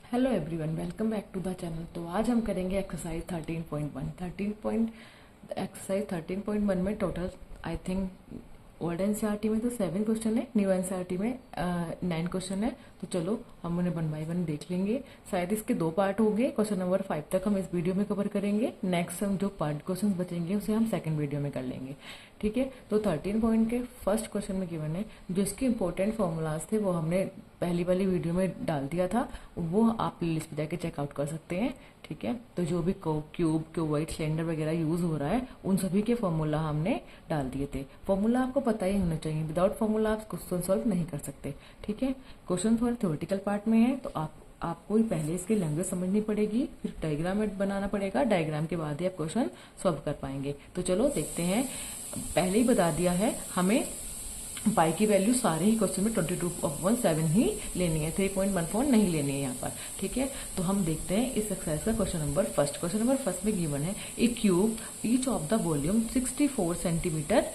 Hello everyone, welcome back to the channel. तो आज हम करेंगे एक्सरसाइज 13.1। एक्सरसाइज 13.1 में total I think old NCERT में तो 7 क्वेश्चन है, न्यू एनसीईआरटी में 9 क्वेश्चन है। तो चलो हम उन्हें वन बाय वन देख लेंगे। शायद इसके 2 पार्ट होंगे, क्वेश्चन नंबर 5 तक हम इस वीडियो में कवर करेंगे। नेक्स्ट हम जो पार्ट क्वेश्चन बचेंगे उसे हम सेकंड वीडियो में कर लेंगे, ठीक है। तो 13 पॉइंट के फर्स्ट क्वेश्चन में गिवन है, जो इसके इंपॉर्टेंट फॉर्मूलाज थे वो हमने पहली वाली वीडियो में डाल दिया था, वो आप प्लेलिस्ट पे जाके चेकआउट कर सकते हैं, ठीक है। तो जो भी क्यूब क्यूबॉइड सिलेंडर वगैरह यूज हो रहा है उन सभी के फॉर्मूला हमने डाल दिए थे। फॉर्मूला आपको पता ही होना चाहिए, विदाउट फॉर्मूला आप क्वेश्चन सॉल्व नहीं कर सकते, ठीक है। क्वेश्चन थोड़ा थ्योरेटिकल पार्ट में है, तो आपको पहले इसकी लैंग्वेज समझनी पड़ेगी, फिर डायग्राम बनाना पड़ेगा, डायग्राम के बाद ही आप क्वेश्चन सॉल्व कर पाएंगे। तो चलो देखते हैं। पहले ही बता दिया है हमें पाई की वैल्यू सारे ही क्वेश्चन में 22/7 ही लेनी है, 3.14 नहीं लेनी है यहाँ पर, ठीक है। तो हम देखते हैं इस एक्सरसाइज का question number first. Question number first में गिवन है a cube each of the volume 64 centimetre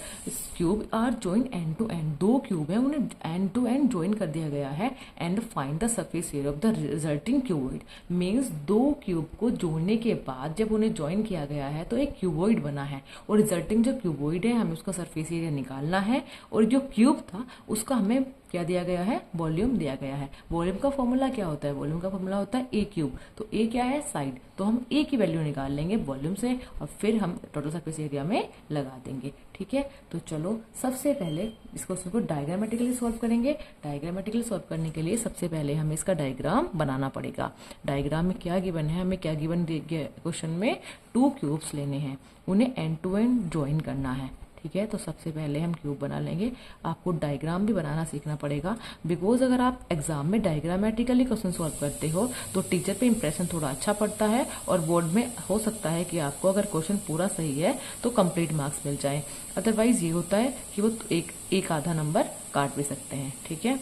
cube are join end to end. 2 cube है, उन्हें एंड टू एंड ज्वाइन कर दिया गया है and find the surface area of the resulting cuboid. Means 2 cube को जोड़ने के बाद जब उन्हें ज्वाइन किया गया है तो एक क्यूबॉइड बना है, और रिजल्टिंग जो क्यूबॉइड है हमें उसका सरफेस एरिया निकालना है, और जो क्यूब था उसका हमें क्या दिया गया है, वॉल्यूम दिया गया है। वॉल्यूम का फॉर्मूला क्या होता है, वॉल्यूम का फॉर्मूला होता है ए क्यूब। तो ए क्या है, साइड, तो हम ए की वैल्यू निकाल लेंगे वॉल्यूम से और फिर हम टोटल सरफेस एरिया में लगा देंगे, ठीक है। तो चलो सबसे पहले इस क्वेश्चन को डायग्रामेटिकली सॉल्व करेंगे। डायग्रामेटिकली सॉल्व करने के लिए सबसे पहले हमें इसका डायग्राम बनाना पड़ेगा। डायग्राम में क्या गिवन है, हमें क्या गिवन क्वेश्चन में 2 क्यूब्स लेने हैं, उन्हें एंड टू एंड ज्वाइन करना है, ठीक है। तो सबसे पहले हम क्यूब बना लेंगे। आपको डायग्राम भी बनाना सीखना पड़ेगा, बिकॉज अगर आप एग्जाम में डायग्रामेटिकली क्वेश्चन सॉल्व करते हो तो टीचर पे इंप्रेशन थोड़ा अच्छा पड़ता है, और बोर्ड में हो सकता है कि आपको अगर क्वेश्चन पूरा सही है तो कंप्लीट मार्क्स मिल जाए। अदरवाइज ये होता है कि वो एक आधा नंबर काट भी सकते हैं, ठीक है।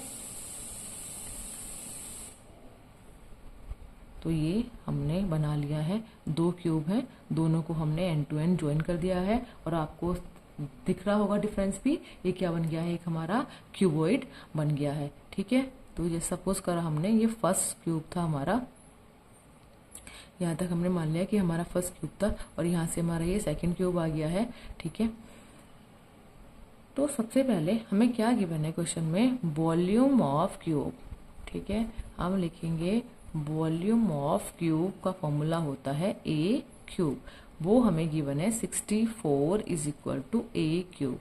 तो ये हमने बना लिया है, 2 क्यूब हैं, दोनों को हमने एंड टू एंड ज्वाइन कर दिया है, और आपको दिख रहा होगा डिफरेंस भी। ये क्या बन गया है, एक हमारा क्यूबॉइड बन गया है, ठीक है। तो ये सपोज करा हमने, ये फर्स्ट क्यूब था हमारा, यहाँ तक हमने मान लिया कि हमारा फर्स्ट क्यूब था, और यहाँ से हमारा ये सेकंड क्यूब आ गया है, ठीक है। तो सबसे पहले हमें क्या गिवन है क्वेश्चन में, वॉल्यूम ऑफ क्यूब, ठीक है। हम लिखेंगे वॉल्यूम ऑफ क्यूब का फॉर्मूला होता है ए क्यूब, वो हमें गिवन है 64 is equal to a cube.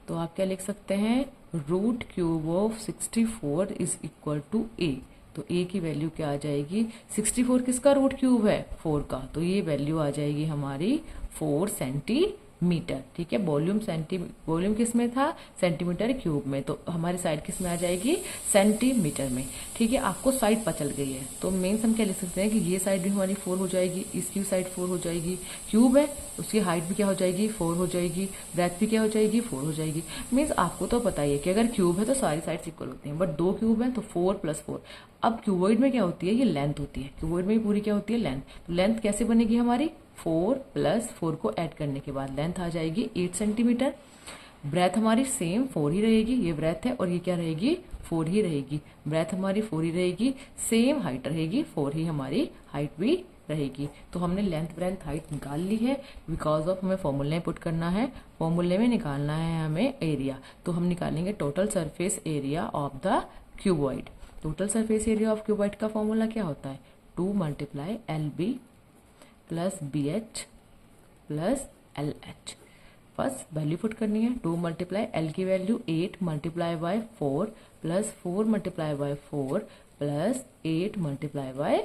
तो आप क्या लिख सकते हैं, root cube of 64 is equal to a. तो ए की वैल्यू क्या आ जाएगी, 64 किसका रूट क्यूब है, 4 का, तो ये वैल्यू आ जाएगी हमारी 4 सेंटीमीटर, ठीक है। वॉल्यूम किस में था, सेंटीमीटर क्यूब में, तो हमारी साइड किस में आ जाएगी, सेंटीमीटर में, ठीक है। आपको साइड पता चल गई है, तो मेन्स हम क्या लिख सकते हैं कि ये साइड भी हमारी 4 हो जाएगी, इसकी साइड 4 हो जाएगी, क्यूब है उसकी हाइट भी क्या हो जाएगी, 4 हो जाएगी, ब्रेथ भी क्या हो जाएगी, 4 हो जाएगी। मीन्स आपको तो पता ही है कि अगर क्यूब है तो सारी साइड इक्वल होती हैं, बट 2 क्यूब है तो 4 + 4। अब क्यूबॉइड में क्या होती है, ये लेंथ होती है, क्यूबॉइड में पूरी क्या होती है, लेंथ। तो लेंथ कैसे बनेगी हमारी, 4 + 4 को ऐड करने के बाद लेंथ आ जाएगी 8 सेंटीमीटर। ब्रेथ हमारी सेम 4 ही रहेगी, ये ब्रेथ है और ये क्या रहेगी, 4 ही रहेगी। ब्रेथ हमारी 4 ही रहेगी, सेम हाइट रहेगी, 4 ही हमारी हाइट भी रहेगी। तो हमने लेंथ ब्रेथ हाइट निकाल ली है, बिकॉज ऑफ हमें फॉर्मूले पुट करना है, फॉर्मूले में निकालना है हमें एरिया। तो हम निकालेंगे total surface area of the cuboid. Total surface area of cuboid का फॉर्मूला क्या होता है, 2 × LB + BH + LH। First value put करनी है, 2 × L की वैल्यू 8 × 4 + 4 × 4 + 8 ×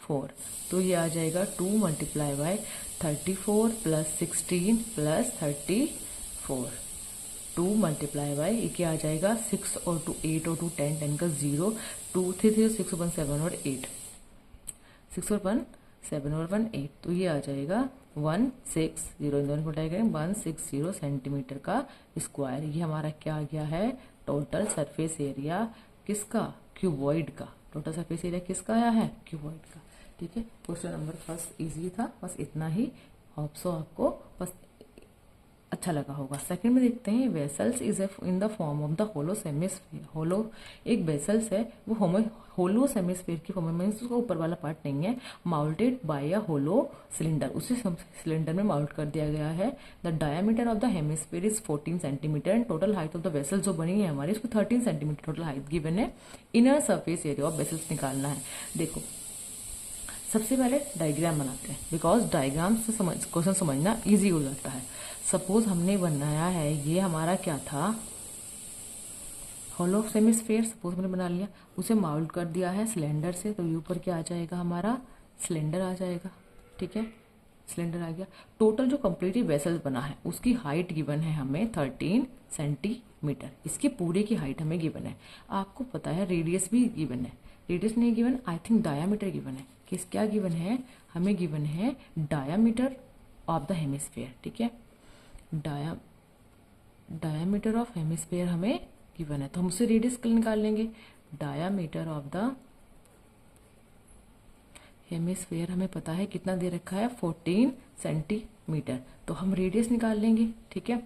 4। तो ये आ जाएगा 2 × 34 + 16 + 34। 2 × ये क्या आ जाएगा, 6 और 2 8 और 2 10 10 का 0, 2 3 3 6 1 7 और 8, 6 और 1 7 और 1 8। तो ये आ जाएगा 160, इन दोनों को उठाया गया 160 सेंटीमीटर का स्क्वायर। ये हमारा क्या आ गया है, टोटल सरफेस एरिया किसका, क्यूबॉइड का। टोटल सरफेस एरिया किसका आया है, क्यूबॉइड का, ठीक है। क्वेश्चन नंबर फर्स्ट इजी था, बस इतना ही। होप सो आपको बस अच्छा लगा होगा। सेकंड में देखते हैं vessels is in the form of the hollow hemisphere. Hollow एक वेसल्स है, वो होलो सेमिस्फीयर की फॉर्म में, मीन्स उसका ऊपर वाला पार्ट नहीं है, माउल्टेड बाय अ होलो सिलेंडर, उसे सिलेंडर में माउल्ट कर दिया गया है। The diameter of the hemisphere is 14 centimetre and total height of the vessel जो बनी है हमारी उसको 13 सेंटीमीटर टोटल हाइट गिवन है। Inner surface area of vessels निकालना है। देखो सबसे पहले डायग्राम बनाते हैं, बिकॉज डायग्राम से क्वेश्चन समझना इजी हो जाता है। सपोज हमने बनाया है, ये हमारा क्या था, होलो सेमिस्फेयर, सपोज हमने बना लिया, उसे माउल्ट कर दिया है सिलेंडर से, तो ये ऊपर क्या आ जाएगा, हमारा सिलेंडर आ जाएगा। ठीक है, सिलेंडर आ गया। टोटल जो कंप्लीटली वेसल बना है उसकी हाइट गिवन है हमें 13 सेंटीमीटर, इसकी पूरे की हाइट हमें गिवन है। आपको पता है रेडियस भी गिवन है, रेडियस नहीं given, I think diameter given है। किस क्या गिवन है, हमें गिवन है डायामीटर ऑफ द हेमिस्फीयर। ठीक है, डायामीटर ऑफ हेमिस्फीयर हमें गिवन है, तो हम उससे रेडियस निकाल लेंगे। डायामीटर ऑफ द हेमिस्फीयर हमें पता है कितना दे रखा है, 14 सेंटीमीटर, तो हम रेडियस निकाल लेंगे। ठीक है,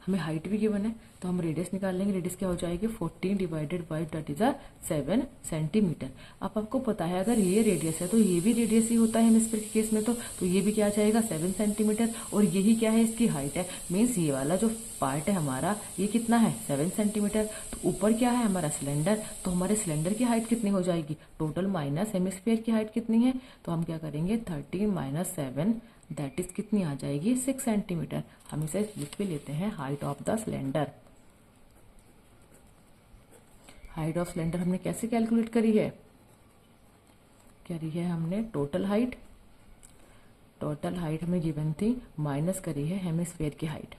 हमें हाइट भी गिवन है तो हम रेडियस निकाल लेंगे। रेडियस क्या हो जाएगी, 14 divided by that is 7 centimetre. अब आपको पता है अगर ये रेडियस है तो ये भी रेडियस ही होता है हेमिस्फीयर के केस में, तो ये भी क्या आ जाएगा 7 सेंटीमीटर, और यही क्या है, इसकी हाइट है। मीन्स ये वाला जो पार्ट है हमारा ये कितना है, 7 सेंटीमीटर। तो ऊपर क्या है हमारा सिलेंडर, तो हमारे सिलेंडर की हाइट कितनी हो जाएगी, टोटल माइनस हेमिस्फीयर की हाइट कितनी है, तो हम क्या करेंगे 13 माइनस 7 दैट इज कितनी आ जाएगी, 6 सेंटीमीटर। हम इसे लिख भी लेते हैं height of the cylinder. Height of cylinder हमने कैसे कैलकुलेट करी है, करी है हमने टोटल हाइट, टोटल हाइट हमें गिवन थी, माइनस करी है हेमिस्फीयर की हाइट।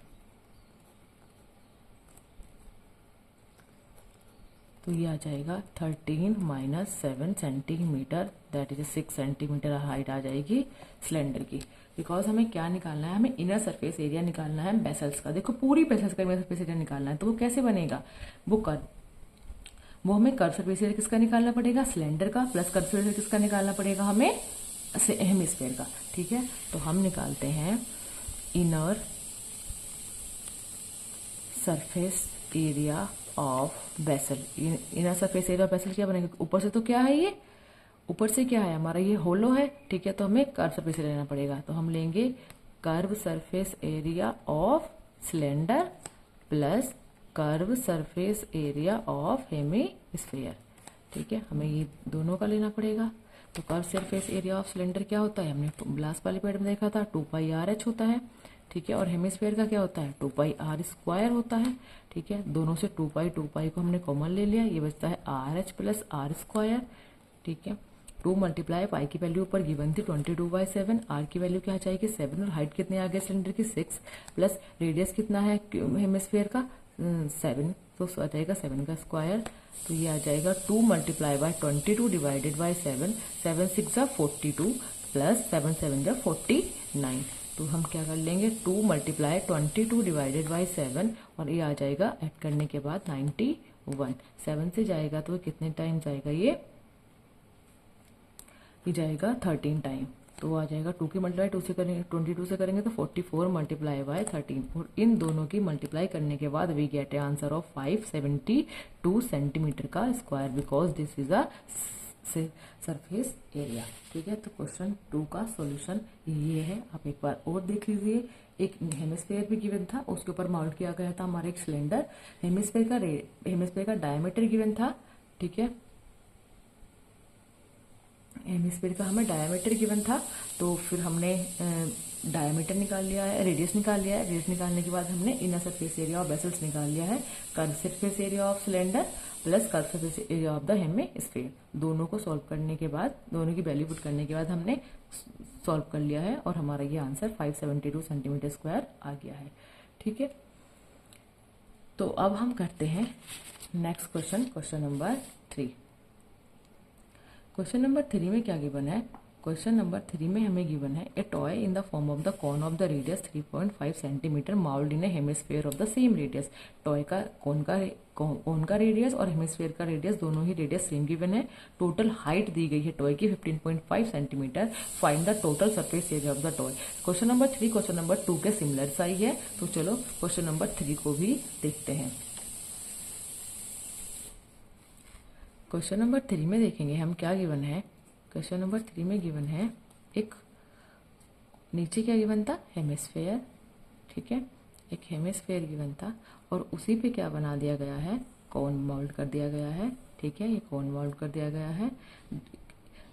तो ये आ जाएगा 13 minus 7 centimetre that is 6 centimetre height आ जाएगी सिलेंडर की। बिकॉज हमें क्या निकालना है, हमें इनर सरफेस एरिया निकालना है वेसल्स का। देखो पूरी वेसल्स का इनर सरफेस एरिया निकालना है, तो वो कैसे बनेगा, वो हमें कर्व सरफेस एरिया किसका निकालना पड़ेगा, सिलेंडर का, प्लस कर्व सरफेस एरिया किसका निकालना पड़ेगा, हमें हेमिस्फीयर का। ठीक है, तो हम निकालते हैं inner surface area of vessel. Inner surface area of vessel क्या बनेगा, ऊपर से तो क्या है, ये ऊपर से क्या है हमारा, ये होलो है। ठीक है, तो हमें कर्व सरफेस एरिया लेना पड़ेगा, तो हम लेंगे curve surface area of cylinder plus curve surface area of hemisphere. ठीक है, हमें ये दोनों का लेना पड़ेगा। तो curve surface area of cylinder क्या होता है, हमने लास्ट वाले पॉइंट में देखा था 2πRh होता है। ठीक है, और हेमिस्फीयर का क्या होता है, 2πr² होता है। ठीक है, दोनों से 2π को हमने कॉमन ले लिया, ये बचता है RH प्लस R²। ठीक है, 2 मल्टीप्लाई पाई की वैल्यू ऊपर गिवन थी 22/7, आर की वैल्यू क्या आ जाएगी 7, और हाइट कितने आ गए सिलेंडर की 6, प्लस रेडियस कितना है हेमिस्फीयर का 7, तो आ जाएगा 7 का स्क्वायर। तो ये आ जाएगा 2 multiply by 22 divided by 7, 7 6 42 plus 7 7 49। तो हम क्या कर लेंगे 2 मल्टीप्लाई 22 डिवाइडेड बाई 7, और ये आ जाएगा ऐड करने के बाद 91। 7 से जाएगा तो कितने टाइम जाएगा, ये जाएगा 13 टाइम। तो आ जाएगा 2 की मल्टीप्लाई 2 से करेंगे, 22 से करेंगे तो 44 मल्टीप्लाई बाय 13, और इन दोनों की मल्टीप्लाई करने के बाद we get a answer of 572 centimetre का square, because this is a surface area. ठीक है, तो क्वेश्चन 2 का सॉल्यूशन ये है। आप एक बार और देख लीजिए, एक हेमिस्फीयर भी गिवन था, उसके ऊपर माउंट किया गया था हमारा एक सिलेंडर। हेमिस्फीयर का डायमीटर गिवन था। ठीक है, हेमिस्फीयर का हमें डायमीटर गिवन था, तो फिर हमने डायमीटर निकाल लिया है, रेडियस निकाल लिया है। रेडियस निकालने के बाद हमने inner surface area of vessels निकाल लिया है, curve surface area of cylinder plus curve surface area of the hemisphere. दोनों को सॉल्व करने के बाद, दोनों की वैल्यू पुट करने के बाद हमने सॉल्व कर लिया है, और हमारा ये आंसर 572 सेंटीमीटर स्क्वायर आ गया है। ठीक है, तो अब हम करते हैं next question, question number 3। Question number 3 में क्या गिवन है, क्वेश्चन नंबर 3 में हमें गिवन है a toy in the form of the cone of the radius 3.5 centimetre mould in a hemisphere of the same radius. Toy का cone का radius और hemisphere का रेडियस दोनों ही रेडियस सेम गिवन है। टोटल हाइट दी गई है टॉय की 15.5 centimetre. Find the total surface area of the toy. Question number 3 question number 2 के सिमिलर सा ही है, तो चलो क्वेश्चन नंबर 3 को भी देखते हैं। क्वेश्चन नंबर 3 में देखेंगे हम क्या गिवन है। क्वेश्चन नंबर 3 में गिवन है एक, नीचे क्या गिवन था, हेमिस्फेयर, ठीक है, एक हेमिस्फेयर गिवन था और उसी पे क्या बना दिया गया है, कोन मोल्ड कर दिया गया है, ठीक है, ये कोन मोल्ड कर दिया गया है।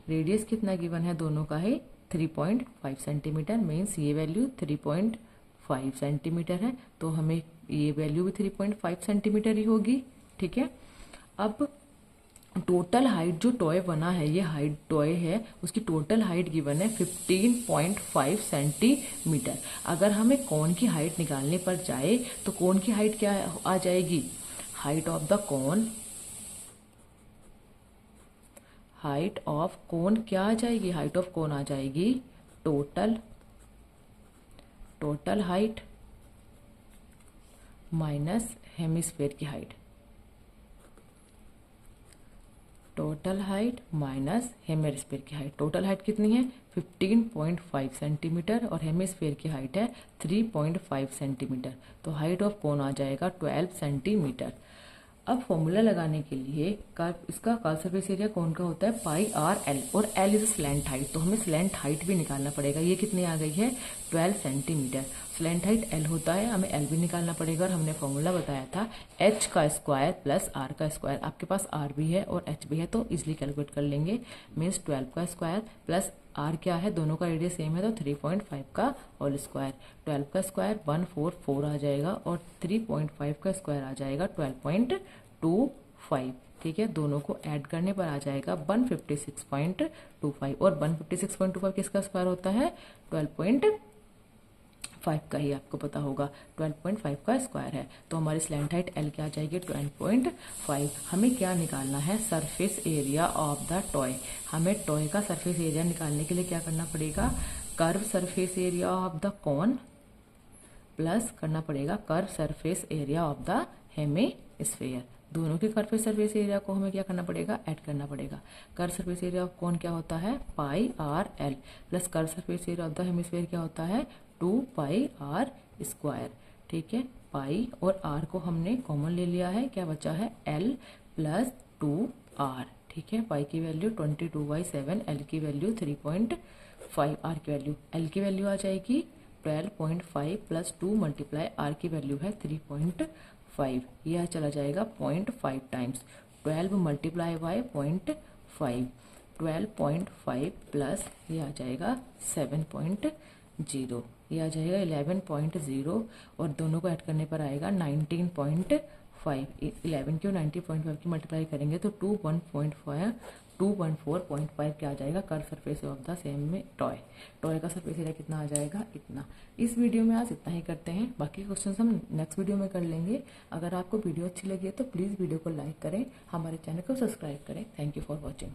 रेडियस कितना गिवन है दोनों का है 3.5 सेंटीमीटर, मीन्स ये वैल्यू 3.5 सेंटीमीटर है, तो हमें ये वैल्यू भी 3.5 सेंटीमीटर ही होगी, ठीक है। अब टोटल हाइट जो टॉय बना है, ये हाइट टॉय है, उसकी टोटल हाइट गिवन है 15.5 सेंटीमीटर। अगर हमें कोन की हाइट निकालने पर जाए तो कोन की हाइट क्या आ जाएगी, height of the cone, height of cone क्या आ जाएगी, हाइट ऑफ कोन आ जाएगी टोटल हाइट माइनस हेमिस्फीयर की height, total height minus hemisphere की हाइट। टोटल हाइट कितनी है 15.5 सेंटीमीटर और हेमिस्फीयर की हाइट है 3.5 सेंटीमीटर, तो हाइट ऑफ कोन आ जाएगा 12 सेंटीमीटर। अब फॉर्मूला लगाने के लिए इसका कर्व सरफेस एरिया कोन का होता है पाई आर एल, और एल इज स्लैंट हाइट, तो हमें स्लैंट हाइट भी निकालना पड़ेगा। ये कितनी आ गई है 12 सेंटीमीटर। स्लैंट हाइट एल होता है, हमें एल भी निकालना पड़ेगा और हमने फॉर्मूला बताया था एच का स्क्वायर प्लस आर का स्क्वायर। आपके पास आर भी है और एच भी है तो इजिली कैलकुलेट कर लेंगे, मीन्स 12 का स्क्वायर प्लस आर क्या है, दोनों का रेडियस सेम है तो 3.5 का होल स्क्वायर। 12 का स्क्वायर 144 आ जाएगा और 3.5 का स्क्वायर आ जाएगा 12.25, ठीक है। दोनों को ऐड करने पर आ जाएगा 156.25 और 156.25 किसका स्क्वायर होता है 12.5 का ही, आपको पता होगा 12.5 का स्क्वायर है। तो हमारी स्लैंट हाइट एल क्या आ जाएगी 12.5। हमें क्या निकालना है, surface area of the toy. हमें टॉय का सरफेस एरिया निकालने के लिए क्या करना पड़ेगा, curve surface area of the cone plus करना पड़ेगा curve surface area of the hemisphere. दोनों के कर्व सरफेस एरिया को हमें क्या करना पड़ेगा, ऐड करना पड़ेगा। Curve surface area of cone क्या होता है pi r l plus curve surface area of the hemisphere क्या होता है 2 पाई आर स्क्वायर, ठीक है। पाई और आर को हमने कॉमन ले लिया है, क्या बचा है एल प्लस 2 आर, ठीक है। पाई की वैल्यू 22/7, एल की वैल्यू 3.5, आर की वैल्यू, एल की वैल्यू आ जाएगी 12.5 प्लस 2 मल्टीप्लाई आर की वैल्यू है 3.5, यह चला जाएगा 0.5 टाइम्स 12 मल्टीप्लाई बाय 0.5, 12.5 प्लस ये आ जाएगा 7.0, ये आ जाएगा 11.0 और दोनों को ऐड करने पर आएगा 19.5। 11 क्यों 19.5 की मल्टीप्लाई करेंगे तो 214.5 क्या आ जाएगा curve surface of the same में टॉय। टॉय का सरफेस एरिया कितना आ जाएगा, इतना। इस वीडियो में आज इतना ही करते हैं, बाकी क्वेश्चंस हम नेक्स्ट वीडियो में कर लेंगे। अगर आपको वीडियो अच्छी लगी है तो प्लीज़ वीडियो को लाइक करें, हमारे चैनल को सब्सक्राइब करें। Thank you for watching.